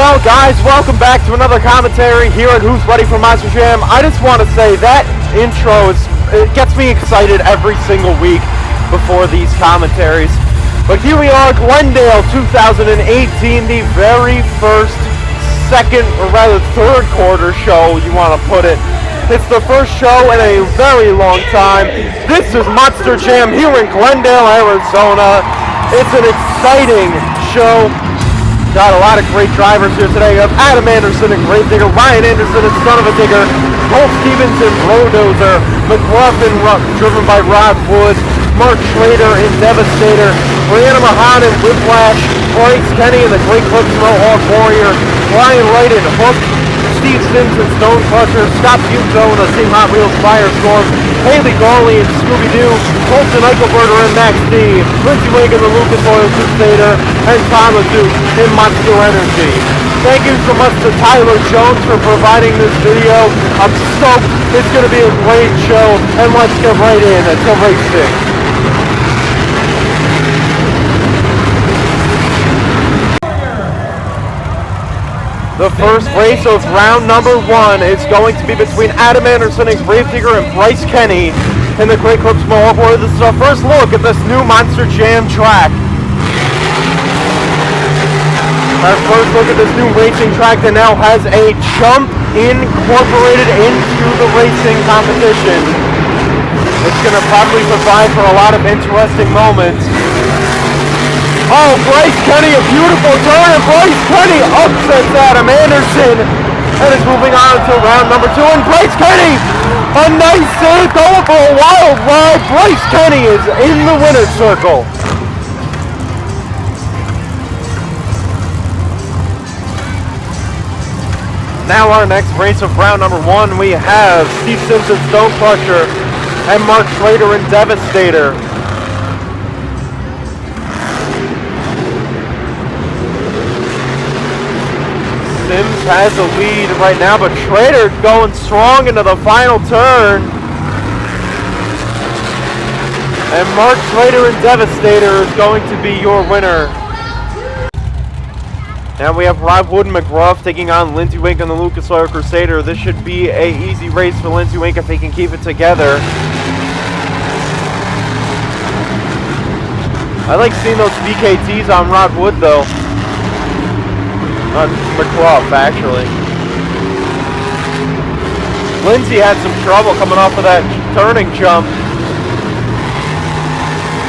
Well, guys, welcome back to another commentary here at Who's Ready for Monster Jam. I just want to say that intro it gets me excited every single week before these commentaries. But here we are, Glendale 2018, the very first, second, or rather third quarter show, you want to put it. It's the first show in a very long time. This is Monster Jam here in Glendale, Arizona. It's an exciting show. Got a lot of great drivers here today. You have Adam Anderson and Gravedigger, Ryan Anderson and Son of a Digger, Colt Stevens and Rodozer, McLaughlin driven by Rod Wood, Mark Schrader and Devastator, Brianna Mahan and Whiplash, Bryce Kenny and the Great Clips Mohawk Warrior, Ryan Wright and Hook, Steve Sims and Stone Crusher, Scott Buto and the Team Hot Wheels Firestorm, Haley Garley and Scooby-Doo, Colton Eichelberger and Max D, Lindsey Wake and the Lucas Oil Crusader, and Tom Duke in Monster Energy. Thank you so much to Tyler Jones for providing this video. I'm stoked. It's going to be a great show, and let's get right in to racing. The first race of round number one is going to be between Adam Anderson and Gravedigger and Bryce Kenny in the Great Clips Mohawk Warrior. This is our first look at this new Monster Jam track. Our first look at this new racing track that now has a jump incorporated into the racing competition. It's going to probably provide for a lot of interesting moments. Oh, Bryce Kenny, a beautiful turn, and Bryce Kenny upsets Adam Anderson, and is moving on to round number two, and Bryce Kenny, a nice save, going for a wild ride. Bryce Kenny is in the winner's circle. Now our next race of round number one, we have Steve Simpson, Stone Crusher, and Mark Schrader and Devastator. Sims has the lead right now, but Schrader going strong into the final turn. And Mark Schrader and Devastator is going to be your winner. Now we have Rod Wood and McGruff taking on Lindsey Wink and the Lucas Oil Crusader. This should be a easy race for Lindsey Wink if he can keep it together. I like seeing those BKTs on Rod Wood though. On McGruff, actually. Lindsey had some trouble coming off of that turning jump.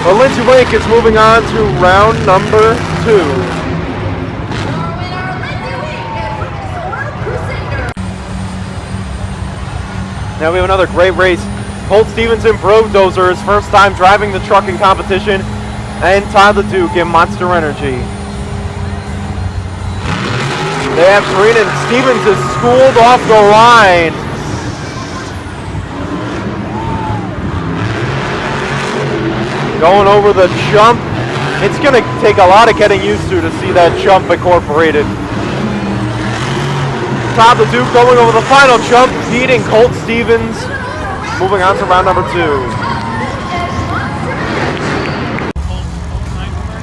But Lindsey Wink is moving on to round number two. Now we have another great race. Colt Stevens and Rodozer, his first time driving the trucking competition, and Tyler Duke in Monster Energy. They have Karina, and Stevens is schooled off the line. Going over the jump. It's going to take a lot of getting used to see that jump incorporated. Tyler Duke going over the final jump, beating Colt Stevens. Moving on to round number two.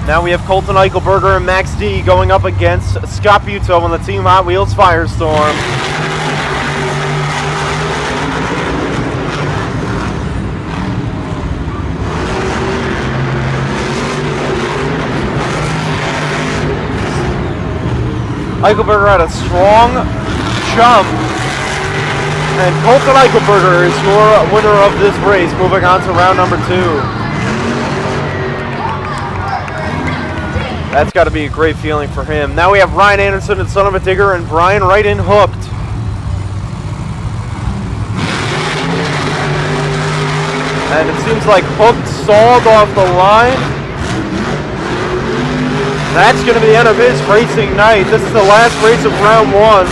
Now we have Colton Eichelberger and Max D going up against Scott Buto on the Team Hot Wheels Firestorm. Eichelberger had a strong jump, and Colton Eichelberger is your winner of this race, moving on to round number two. That's got to be a great feeling for him. Now we have Ryan Anderson and Son of a Digger and Brian Wright in Hooked. And it seems like Hooked stalled off the line. That's going to be the end of his racing night. This is the last race of round one.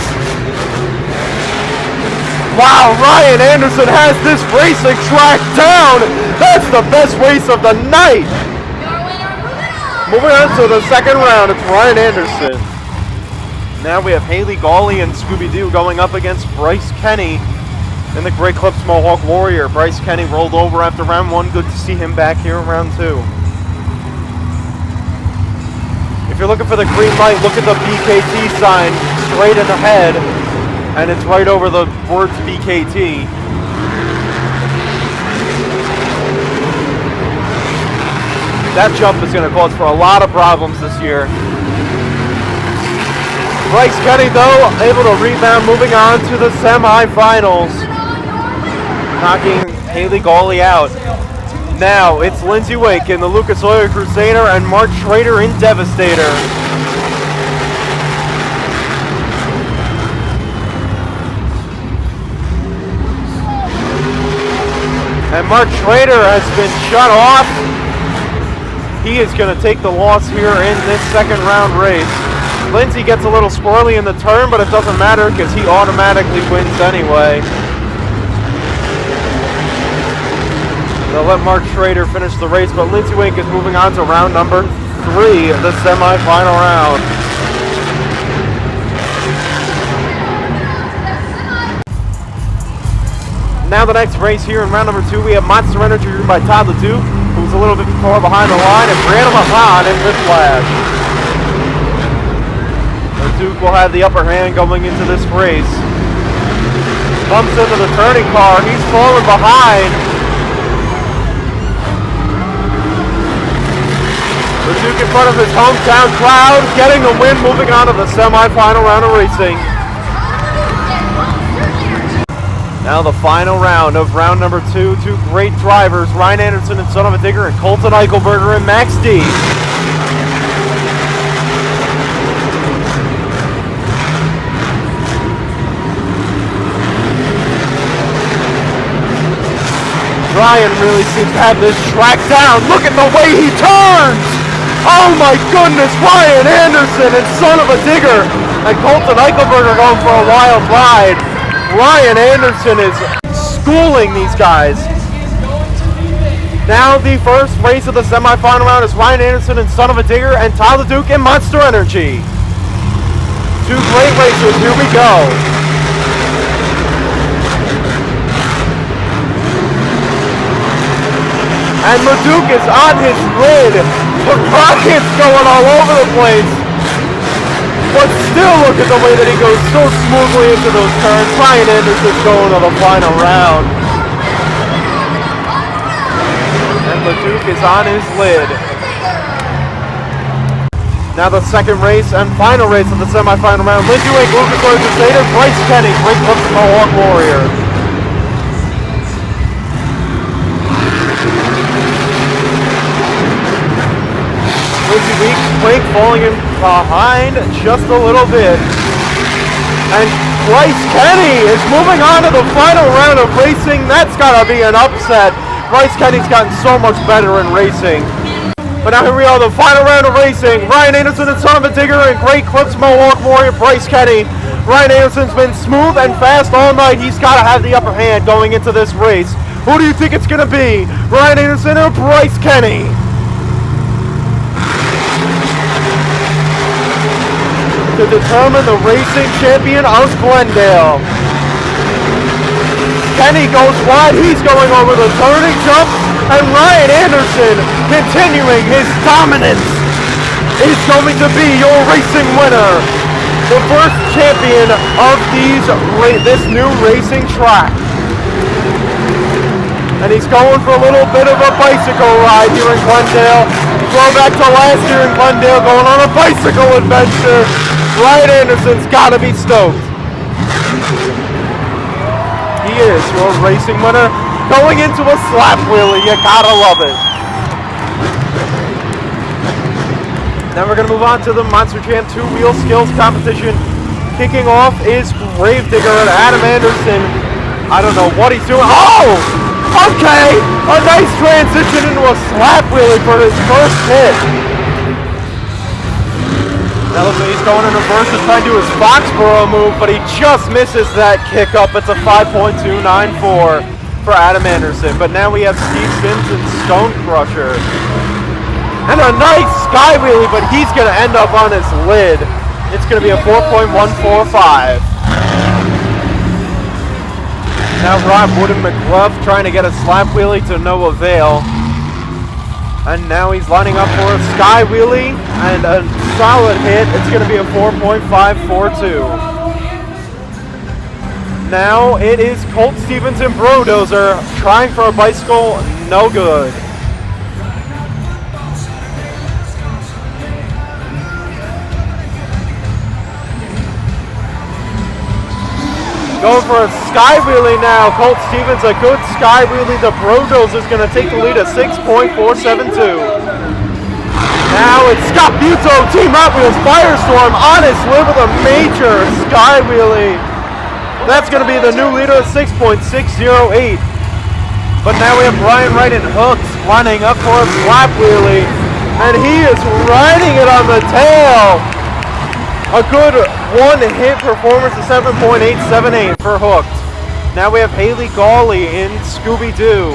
Wow, Ryan Anderson has this racing track down. That's the best race of the night. Moving on to the second round, it's Ryan Anderson. Now we have Haley Garley and Scooby-Doo going up against Bryce Kenny in the Great Clips Mohawk Warrior. Bryce Kenny rolled over after round one. Good to see him back here in round two. If you're looking for the green light, look at the BKT sign straight in ahead, and it's right over the words BKT. That jump is going to cause for a lot of problems this year. Bryce Kenny, though, able to rebound, moving on to the semifinals, knocking Haley Gawley out. Now, it's Lindsay Wake in the Lucas Oil Crusader and Mark Schrader in Devastator. And Mark Schrader has been shut off. He is going to take the loss here in this second round race. Lindsay gets a little squirrely in the turn, but it doesn't matter because he automatically wins anyway. They'll let Mark Schrader finish the race, but Lindsay Wake is moving on to round number 3, the semi-final round. Now the next race here in round number 2, we have Monster Energy driven by Todd LeDuc, who's a little bit far behind the line, and Brianna Mahan in Whiplash. LeDuc will have the upper hand going into this race. Bumps into the turning car, he's falling behind. LeDuc in front of his hometown crowd, getting the win, moving on to the semi-final round of racing. Now the final round of round number 2. Two great drivers, Ryan Anderson and Son of a Digger, and Colton Eichelberger and Max D. Ryan really seems to have this track down. Look at the way he turns! Oh my goodness, Ryan Anderson and Son of a Digger and Colton Eichelberger going for a wild ride. Ryan Anderson is schooling these guys. Now the first race of the semifinal round is Ryan Anderson and Son of a Digger and Todd LeDuc in Monster Energy. Two great racers, here we go. And LeDuc is on his lid. The rocket's going all over the place. But still, look at the way that he goes so smoothly into those turns. Ryan Anderson's going to the final round. And LeDuc is on his lid. Now the second race and final race of the semifinal round. Lindsay Wake, Lucas Oil Crusader, Bryce Kenny, Great Clips Mohawk Warrior. Lindsay Wake falling in behind just a little bit. And Bryce Kenny is moving on to the final round of racing. That's got to be an upset. Bryce Kenny's gotten so much better in racing. But now here we are, the final round of racing. Ryan Anderson and Son of a Digger and Great Clips Mohawk Warrior, Bryce Kenny. Ryan Anderson's been smooth and fast all night. He's got to have the upper hand going into this race. Who do you think it's going to be? Ryan Anderson or Bryce Kenny? To determine the racing champion of Glendale. Kenny goes wide, he's going over the turning jump, and Ryan Anderson, continuing his dominance, is going to be your racing winner. The first champion of this new racing track. And he's going for a little bit of a bicycle ride here in Glendale. Throwback to last year in Glendale, going on a bicycle adventure. Ryan Anderson's got to be stoked. He is your racing winner. Going into a slap wheelie, you gotta love it. Now we're going to move on to the Monster Jam 2-wheel skills competition. Kicking off is Gravedigger and Adam Anderson. I don't know what he's doing. Oh! Okay! A nice transition into a slap wheelie for his first hit. Now looks like he's going in reverse to try to do his Foxborough move, but he just misses that kick up. It's a 5.294 for Adam Anderson. But now we have Steve Sims and Stone Crusher. And a nice sky wheelie, but he's going to end up on his lid. It's going to be a 4.145. Now Rob Wood and McGruff trying to get a slap wheelie to no avail. And now he's lining up for a sky wheelie and a solid hit. It's going to be a 4.542. Now it is Colt Stevens and Brodozer trying for a bicycle, no good. Going for a sky wheelie now. Colt Stevens, a good sky wheelie. The Brodozer is going to take the lead at 6.472. Now it's Scott Buto, Team Hot Wheels Firestorm on his lip with a major sky wheelie. That's going to be the new leader at 6.608. But now we have Brian Wright and Hooks lining up for a slap wheelie. And he is riding it on the tail. A good one-hit performance of 7.878 for Hooked. Now we have Haley Gawley in Scooby-Doo.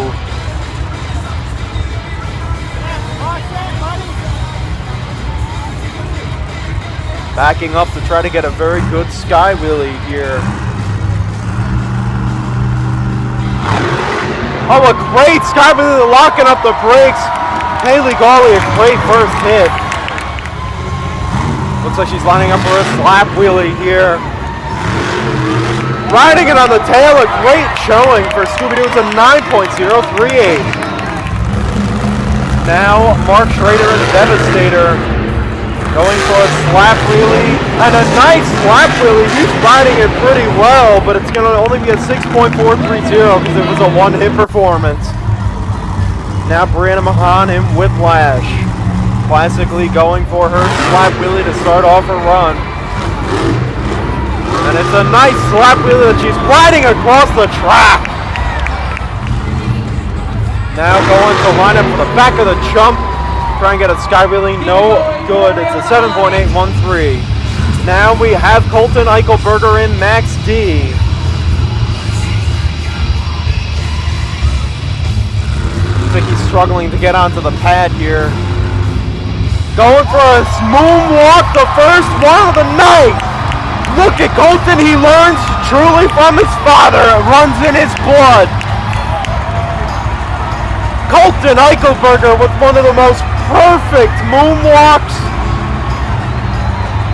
Backing up to try to get a very good sky wheelie here. Oh, a great sky wheelie locking up the brakes. Haley Gawley, a great first hit. Looks like she's lining up for a slap wheelie here. Riding it on the tail, a great showing for Scooby-Doo. It's a 9.038. Now Mark Schrader and Devastator going for a slap wheelie. And a nice slap wheelie. He's riding it pretty well, but it's going to only be a 6.430 because it was a one-hit performance. Now Brianna Mahan in Whiplash. Classically going for her slap wheelie to start off her run. And it's a nice slap wheelie that she's riding across the track. Now going to line up for the back of the jump. Try and get a sky wheelie, no good. It's a 7.813. Now we have Colton Eichelberger in Max D. Looks like he's struggling to get onto the pad here. Going for a moonwalk, the first one of the night. Look at Colton, he learns truly from his father. It runs in his blood. Colton Eichelberger with one of the most perfect moonwalks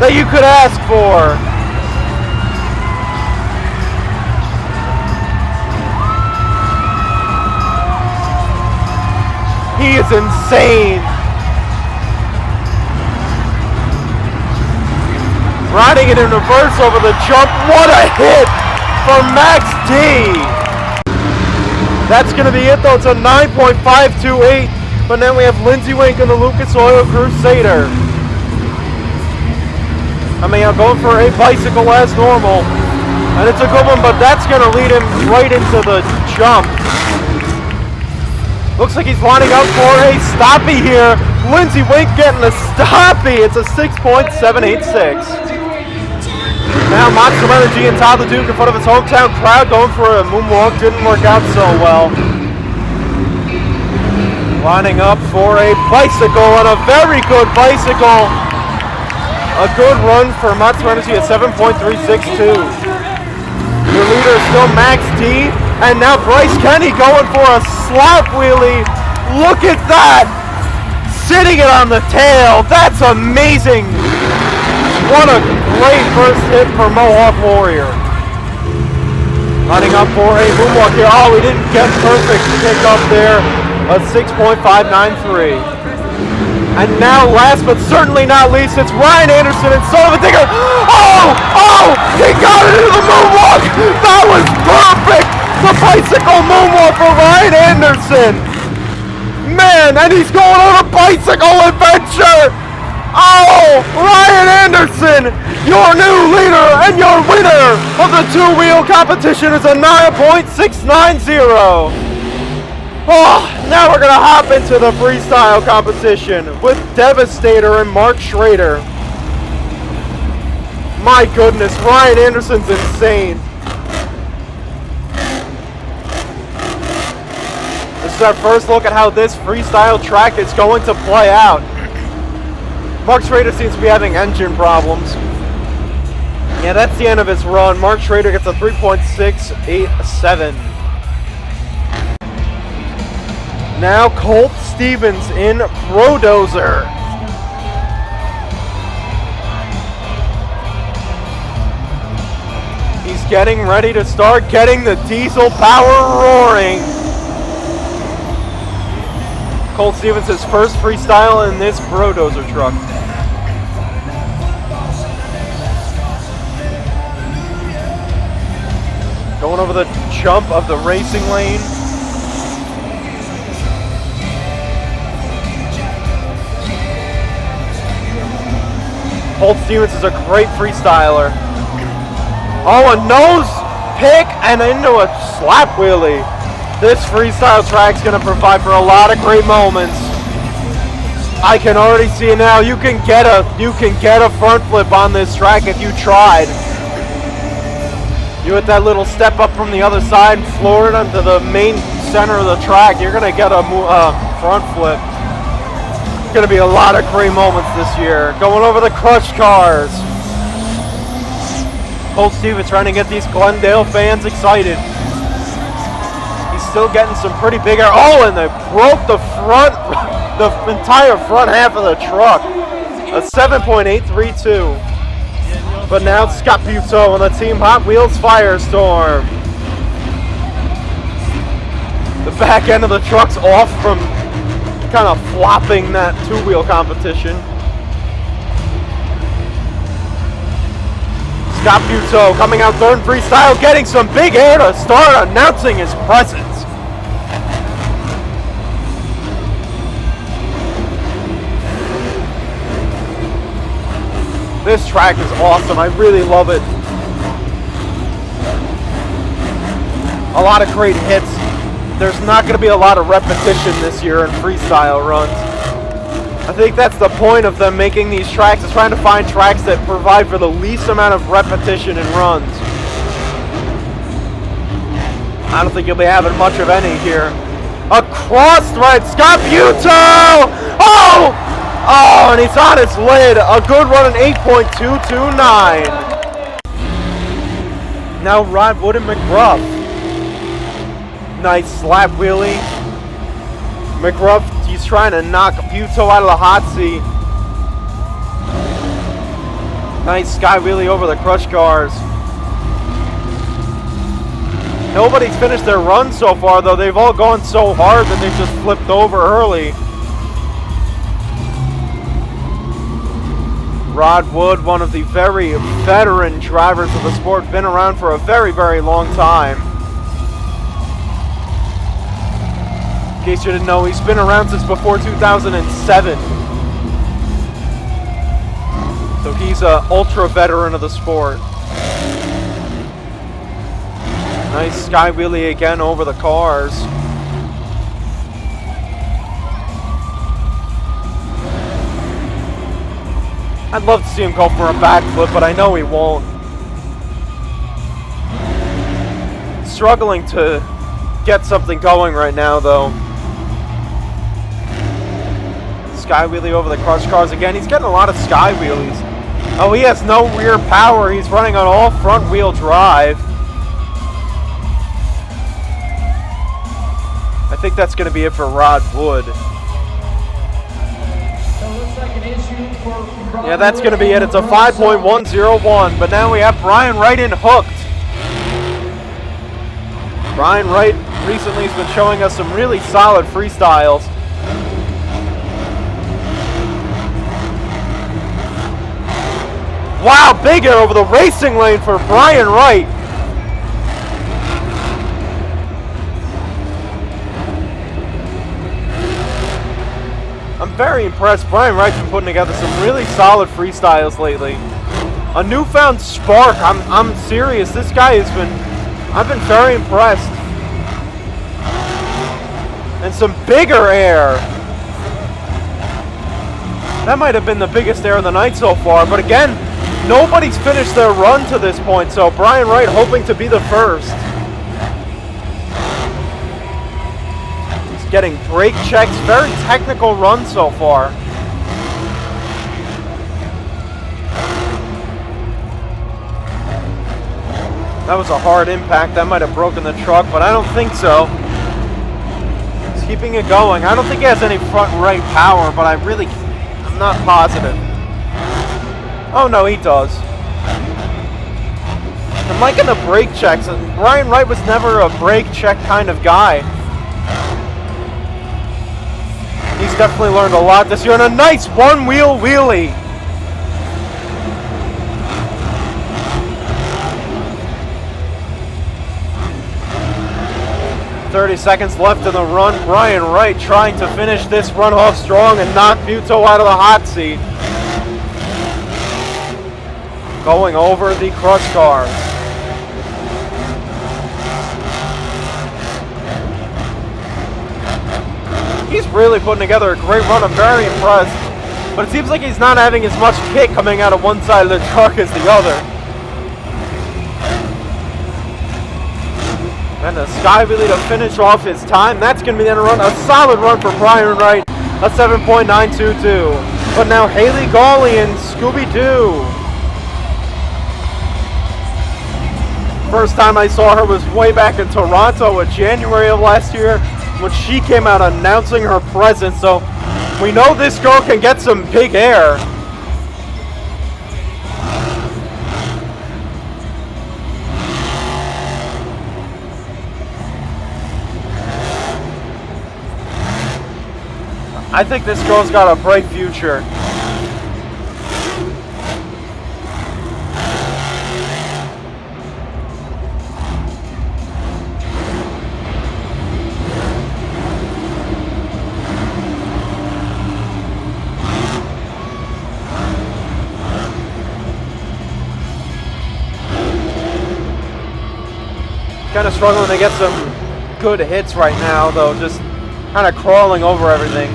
that you could ask for. He is insane. Riding it in reverse over the jump. What a hit from Max D. That's going to be it though. It's a 9.528. But then we have Lindsey Wink in the Lucas Oil Crusader. I mean, I'm going for a bicycle as normal. And it's a good one, but that's going to lead him right into the jump. Looks like he's lining up for a stoppie here. Lindsey Wink getting a stoppie. It's a 6.786. Now Monster Energy and Todd the Duke in front of his hometown crowd going for a moonwalk. Didn't work out so well. Lining up for a bicycle, and a very good bicycle. A good run for Monster Energy at 7.362. Your leader is still Max D, and now Bryce Kenny going for a slap wheelie. Look at that! Sitting it on the tail. That's amazing. What a great first hit for Mohawk Warrior. Lining up for a moonwalk here. Oh, we didn't get perfect pick up there. A 6.593. And now last but certainly not least, it's Ryan Anderson and Sullivan Digger. Oh, he got it into the moonwalk. That was perfect. The bicycle moonwalk for Ryan Anderson. Man, and he's going on a bicycle adventure. Oh, Ryan Anderson, your new leader and your winner of the two-wheel competition is a 9.690. Oh, now we're going to hop into the freestyle competition with Devastator and Mark Schrader. My goodness, Ryan Anderson's insane. This is our first look at how this freestyle track is going to play out. Mark Schrader seems to be having engine problems. Yeah, that's the end of his run. Mark Schrader gets a 3.687. Now Colt Stevens in Brodozer. He's getting ready to start getting the diesel power roaring. Colt Stevens, his first freestyle in this Brodozer truck. Going over the jump of the racing lane. Colt Stevens is a great freestyler. Oh, a nose pick and into a slap wheelie. This freestyle track's gonna provide for a lot of great moments. I can already see it now. You can get a front flip on this track if you tried. You hit that little step up from the other side, floor it onto the main center of the track. You're gonna get a front flip. It's gonna be a lot of great moments this year. Going over the crush cars. Colt Stevens trying to get these Glendale fans excited. He's still getting some pretty big air. Oh, and they broke the entire front half of the truck. A 7.832. But now Scott Buteau on the Team Hot Wheels Firestorm. The back end of the truck's off from kind of flopping that two-wheel competition. Scott Buteau coming out third in freestyle, getting some big air to start announcing his presence. This track is awesome. I really love it. A lot of great hits. There's not going to be a lot of repetition this year in freestyle runs. I think that's the point of them making these tracks, is trying to find tracks that provide for the least amount of repetition in runs. I don't think you'll be having much of any here. Across thread, Scott Buteau! Oh! Oh, and he's on his lid. A good run in 8.229. Now Rod Wood and McGruff. Nice slap wheelie. McGruff, he's trying to knock Buteau out of the hot seat. Nice sky wheelie over the crush cars. Nobody's finished their run so far, though. They've all gone so hard that they've just flipped over early. Rod Wood, one of the very veteran drivers of the sport, been around for a very, very long time. In case you didn't know, he's been around since before 2007. So he's an ultra veteran of the sport. Nice sky wheelie again over the cars. I'd love to see him go for a backflip, but I know he won't. Struggling to get something going right now, though. Sky wheelie over the crush cars again. He's getting a lot of sky wheelies. Oh, he has no rear power. He's running on all front wheel drive. I think that's going to be it for Rod Wood. Yeah, that's going to be it. It's a 5.101, but now we have Brian Wright in hooked. Brian Wright recently has been showing us some really solid freestyles. Wow, big air over the racing lane for Brian Wright. I'm very impressed. Brian Wright's been putting together some really solid freestyles lately. A newfound spark. I'm serious. This guy I've been very impressed. And some bigger air. That might have been the biggest air of the night so far, but again, nobody's finished their run to this point, so Brian Wright hoping to be the first. He's getting brake checks. Very technical run so far. That was a hard impact. That might have broken the truck, but I don't think so. keeping it going. I don't think he has any front right power, but I'm not positive. Oh no, he does. I'm liking the brake checks. Brian Wright was never a brake check kind of guy. He's definitely learned a lot this year, and a nice one-wheel wheelie. .30 seconds left in the run. Brian Wright trying to finish this run off strong and knock Buto out of the hot seat. Going over the crush cars. He's really putting together a great run. I'm very impressed. But it seems like he's not having as much kick coming out of one side of the truck as the other. And a sky wheelie to finish off his time. That's going to be the end of the run. A solid run for Brian Wright. A 7.922. But now Haley Gawley and Scooby-Doo. First time I saw her was way back in Toronto in January of last year when she came out announcing her presence. So we know this girl can get some big air. I think this girl's got a bright future. Kind of struggling to get some good hits right now, though, just kind of crawling over everything.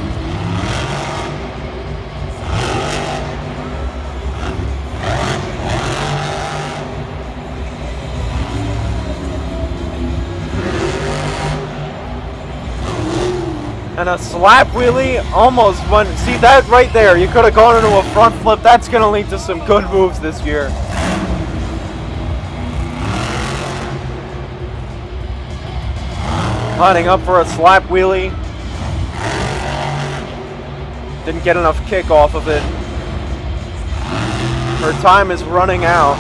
And a slap wheelie almost went. See that right there? You could have gone into a front flip. That's going to lead to some good moves this year. Lining up for a slap wheelie. Didn't get enough kick off of it. Her time is running out.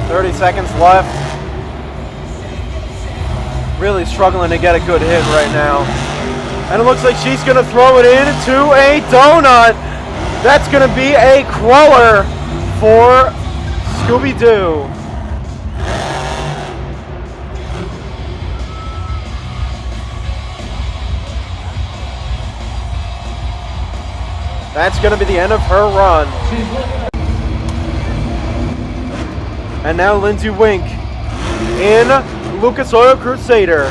.30 seconds left. Really struggling to get a good hit right now. And it looks like she's going to throw it into a donut. That's going to be a crawler for Scooby-Doo. That's going to be the end of her run. And now Lindsay Wink in Lucas Oil Crusader.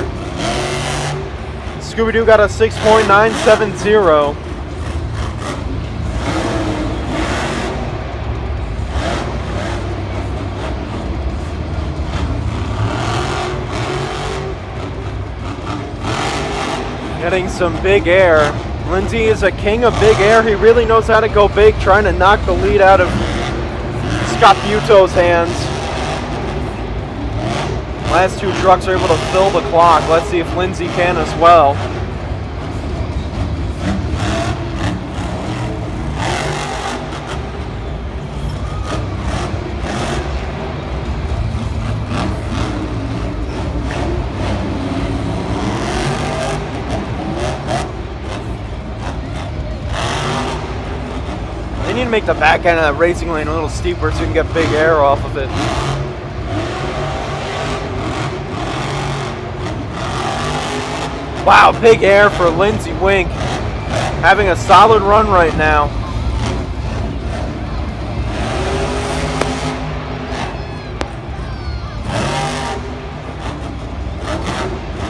Scooby-Doo got a 6.970. Getting some big air. Lindsay is a king of big air. He really knows how to go big, trying to knock the lead out of Scott Buto's hands. Last two trucks are able to fill the clock. Let's see if Lindsay can as well. They need to make the back end of that racing lane a little steeper so you can get big air off of it. Wow, big air for Lindsay Wink. Having a solid run right now.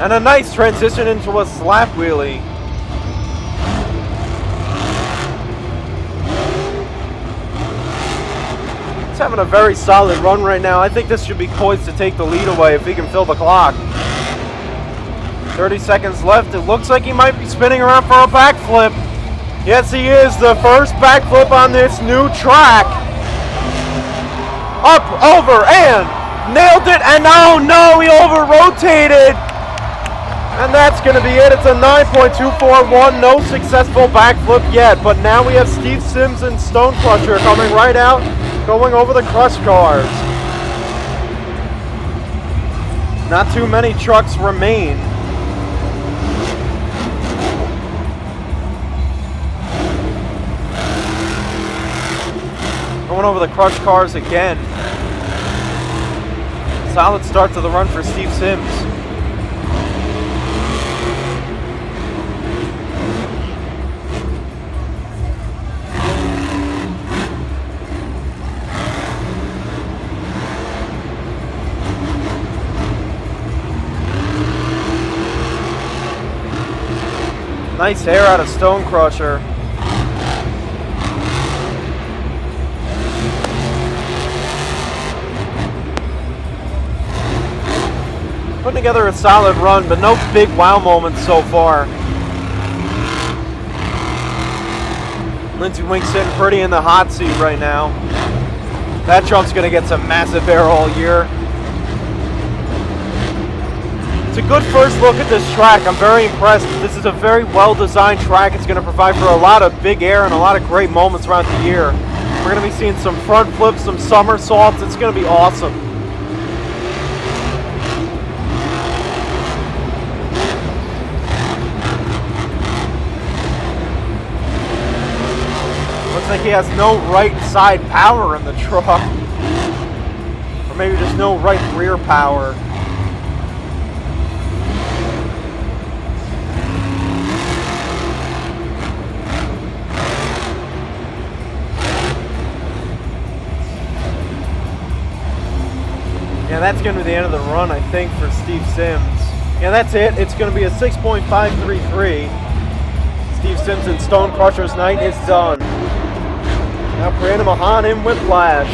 And a nice transition into a slap wheelie. He's having a very solid run right now. I think this should be poised to take the lead away if he can fill the clock. 30 seconds left. It looks like he might be spinning around for a backflip. Yes, he is. The first backflip on this new track. Up, over, and nailed it. And oh no, he over-rotated. And that's going to be it. It's a 9.241. No successful backflip yet. But now we have Steve Sims and Stone Crusher coming right out, going over the crush cars. Not too many trucks remain. Going over the crush cars again. Solid start to the run for Steve Sims. Nice air out of Stone Crusher. Putting together a solid run, but no big wow moments so far. Lindsey Wink sitting pretty in the hot seat right now. That jump's going to get some massive air all year. It's a good first look at this track. I'm very impressed. This is a very well-designed track. It's going to provide for a lot of big air and a lot of great moments throughout the year. We're going to be seeing some front flips, some somersaults. It's going to be awesome. Looks like he has no right side power in the truck. Or maybe just no right rear power. Yeah, that's going to be the end of the run, I think, for Steve Sims. Yeah, that's it. It's going to be a 6.533. Steve Sims and Stone Crusher's night is done. Now Brandon Mahan in Whiplash.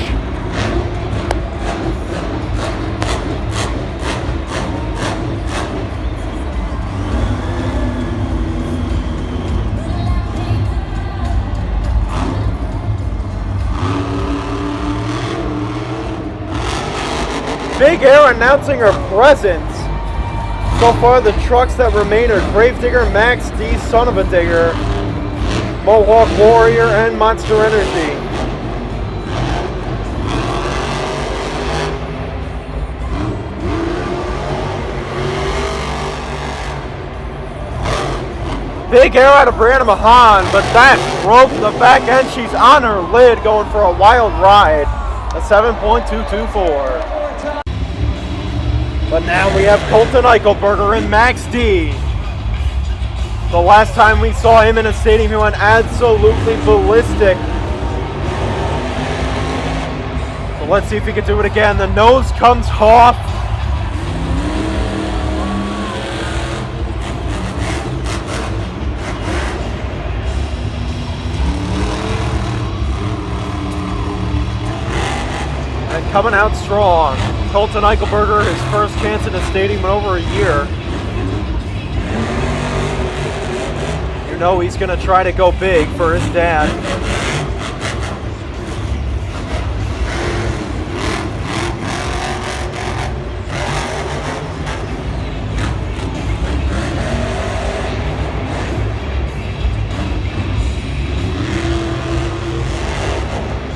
Big Air announcing her presence. So far, the trucks that remain are Gravedigger, Max D, Son of a Digger, Mohawk Warrior, and Monster Energy. Big Air out of Brianna Mahan, but that broke the back end. She's on her lid, going for a wild ride. A 7.224. But now we have Colton Eichelberger and Max D. The last time we saw him in a stadium, he went absolutely ballistic. So let's see if he can do it again. The nose comes off. And coming out strong. Colton Eichelberger, his first chance in a stadium in over a year. You know he's going to try to go big for his dad.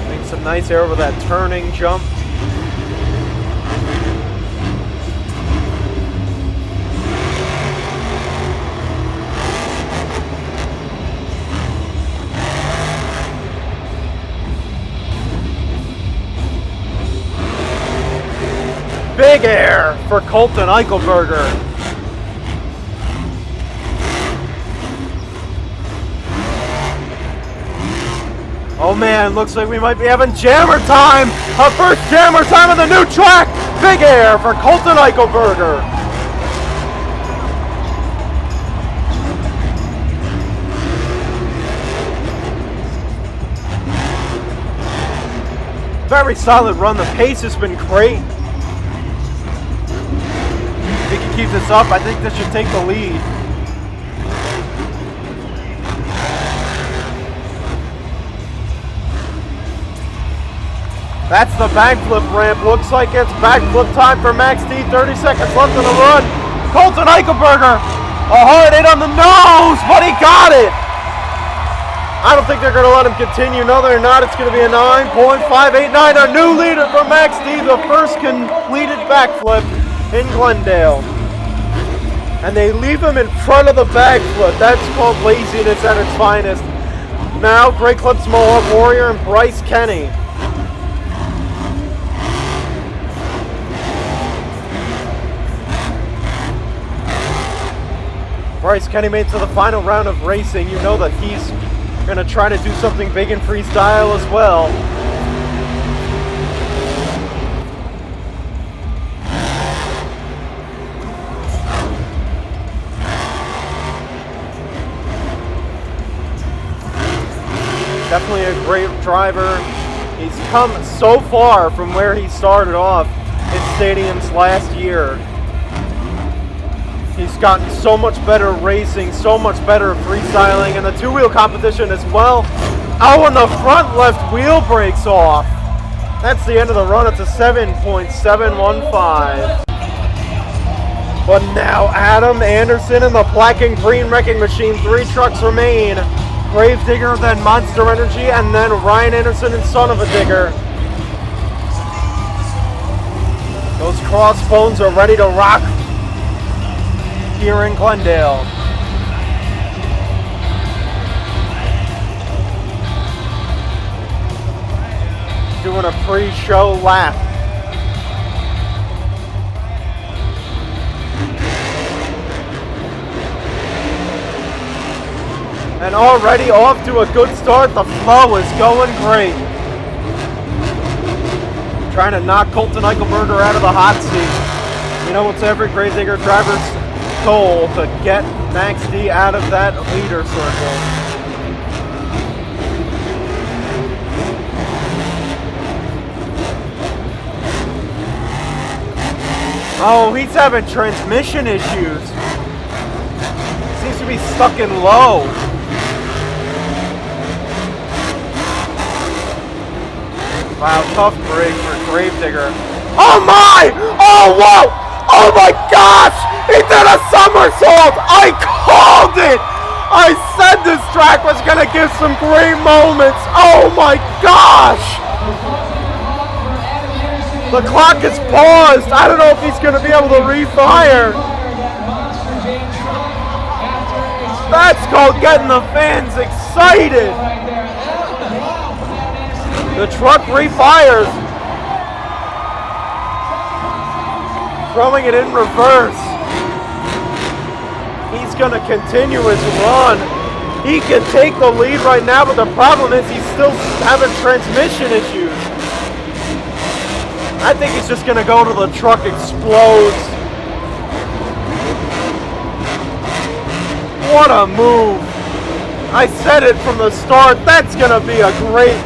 Makes some nice air over that turning jump. Big air for Colton Eichelberger. Oh man, looks like we might be having jammer time. Our first jammer time on the new track. Big air for Colton Eichelberger. Very solid run. The pace has been great. If he can keep this up, I think this should take the lead. That's the backflip ramp. Looks like it's backflip time for Max D. 30 seconds left in the run. Colton Eichelberger, a hard hit on the nose, but he got it. I don't think they're going to let him continue. No, they're not. It's going to be a 9.589. A new leader for Max D, the first completed backflip in Glendale. And they leave him in front of the backflip. That's called laziness at its finest. Now, Great Clips Mohawk Warrior and Bryce Kenny. Bryce Kenny made it to the final round of racing. You know that he's going to try to do something big in freestyle as well. Definitely a great driver. He's come so far from where he started off in stadiums last year. He's gotten so much better racing, so much better freestyling, and the two-wheel competition as well. Oh, and the front left wheel breaks off. That's the end of the run. It's a 7.715. But now Adam Anderson and the black and green wrecking machine. 3 trucks remain. Gravedigger, then Monster Energy, and then Ryan Anderson and Son of a Digger. Those crossbones are ready to rock here in Glendale. Doing a pre-show lap. And already off to a good start. The flow is going great. Trying to knock Colton Eichelberger out of the hot seat. You know, it's every Gravedigger driver's goal to get Max D out of that leader circle. Oh, he's having transmission issues. Seems to be stuck in low. Wow, tough break for Gravedigger. Oh my! Oh, whoa! Oh my gosh! He did a somersault! I called it! I said this track was gonna give some great moments! Oh my gosh! The clock is paused! I don't know if he's gonna be able to refire! That's called getting the fans excited! The truck refires! Throwing it in reverse. He's going to continue his run. He can take the lead right now, but the problem is he's still having transmission issues. I think he's just going to go till the truck explodes. What a move. I said it from the start. That's going to be a great...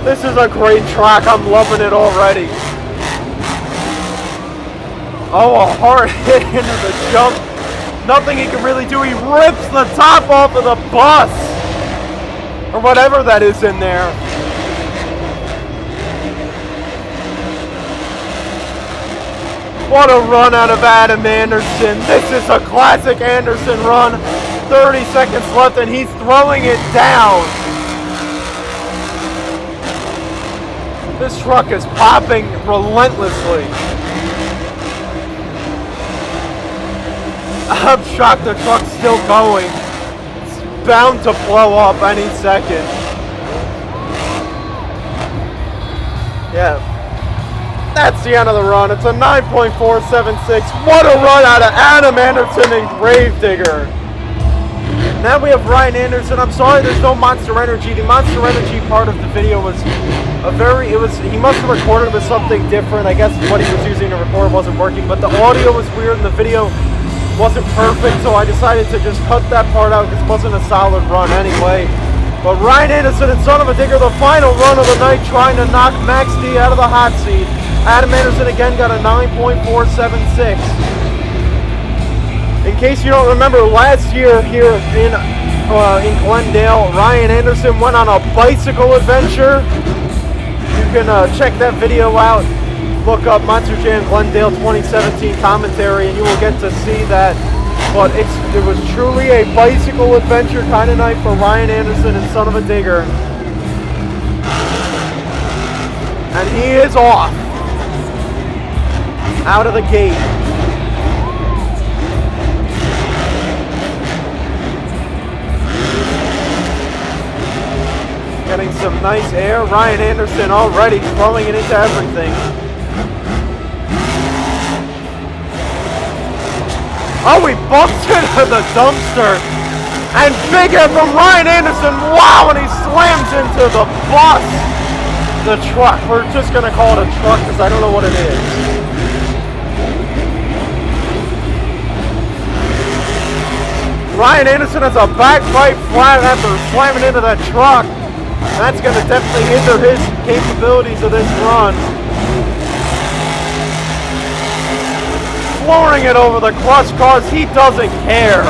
This is a great track. I'm loving it already. Oh, a hard hit into the jump. Nothing he can really do. He rips the top off of the bus. Or whatever that is in there. What a run out of Adam Anderson. This is a classic Anderson run. 30 seconds left and he's throwing it down. This truck is popping relentlessly. I'm shocked the truck's still going. It's bound to blow up any second. Yeah. That's the end of the run. It's a 9.476. What a run out of Adam Anderson and Gravedigger. Now we have Ryan Anderson. I'm sorry there's no Monster Energy. The Monster Energy part of the video was he must have recorded with something different. I guess what he was using to record wasn't working, but the audio was weird and the video wasn't perfect, so I decided to just cut that part out because it wasn't a solid run anyway. But Ryan Anderson and Son of a Digger, the final run of the night, trying to knock Max D out of the hot seat. Adam Anderson again got a 9.476. In case you don't remember, last year here in Glendale, Ryan Anderson went on a bicycle adventure. can check that video out. Look up Monster Jam Glendale 2017 commentary, and you will get to see that. But it was truly a bicycle adventure kind of night for Ryan Anderson and Son of a Digger. And he is off. Out of the gate. Getting some nice air. Ryan Anderson already throwing it into everything. Oh, he bumps into the dumpster. And big hit from Ryan Anderson. Wow, and he slams into the bus. The truck. We're just going to call it a truck because I don't know what it is. Ryan Anderson has a backbite flat after slamming into that truck. That's going to definitely hinder his capabilities of this run. Flooring it over the clutch cars, he doesn't care.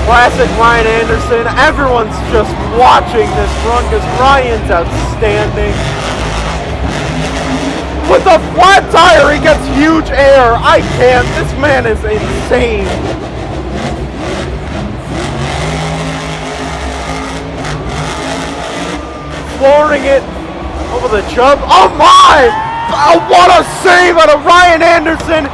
Classic Ryan Anderson. Everyone's just watching this run because Ryan's outstanding. With a flat tire, he gets huge air. I can't. This man is insane. Flooring it over the jump. Oh my! Oh, what a save out of Ryan Anderson.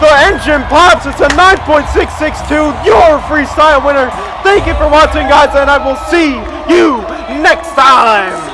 The engine pops. It's a 9.662. Your freestyle winner. Thank you for watching, guys, and I will see you next time.